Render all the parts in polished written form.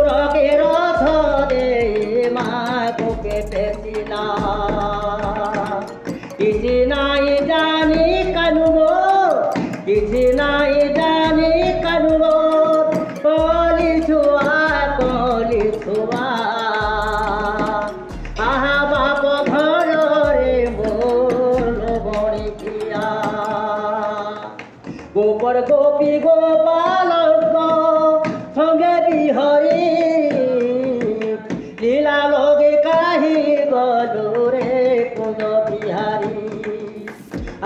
সুরকে রথ দে মা বুকে পেছিলা কিছু নাই জানি কানুব কিছু নাই জানি কানুব কলি ছুয়া আহা বাপ ঘরে বল বড়ি কিয়া গোপর গোপী গোপাল সঙ্গে বিহরি লীলা লগে কাহি গলুরে কুঞ্জ বিহারী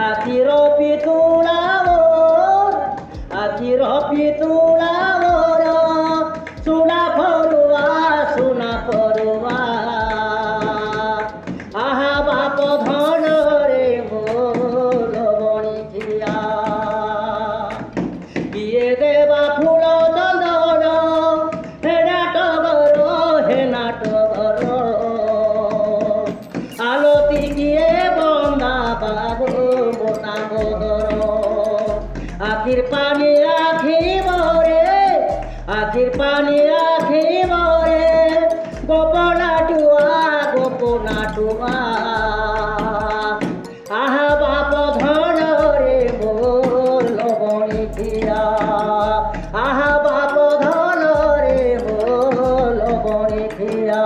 আখির পিতুলাওর সোনা ফরুয়া আহা বাপ ধন রে মোর বণি ঝিয়া বিয়ে দেবা ফুল চন্দন হেনা টগর আলতি গিয়ে বন্দা বাবু বোনা বদর আখির পানি আখি মরে গোপনা টুয়া আহা বাপ ধন রে মোর বণি ঝিয়া আহা বাপ ধন রে মোর বণি ঝিয়া।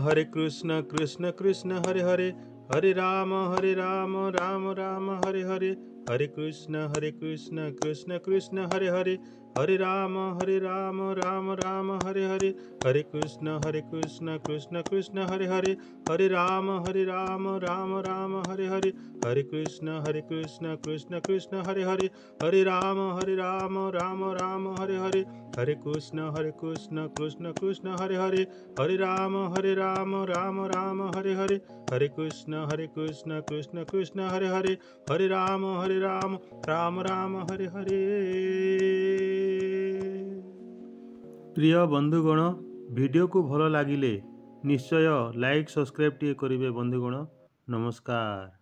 हरे कृष्ण कृष्ण कृष्ण हरे हरे हरे राम राम राम हरे हरे हरे कृष्ण कृष्ण कृष्ण हरे हरे हरे राम राम राम हरे हरे हरे कृष्ण कृष्ण कृष्ण हरे हरे हरे राम राम राम हरे हरे हरे कृष्ण कृष्ण कृष्ण हरे हरे हरे राम राम राम हरे हरे हरे कृष्ण कृष्ण कृष्ण हरे हरे हरे राम राम राम हरे हरे हरे कृष्ण कृष्ण कृष्ण हरे हरे हरे राम राम राम हरे हरे। प्रिय बंधुगण वीडियो को भल लगिले निश्चय लाइक सब्सक्राइब टिके करिवे बंधुगण। नमस्कार।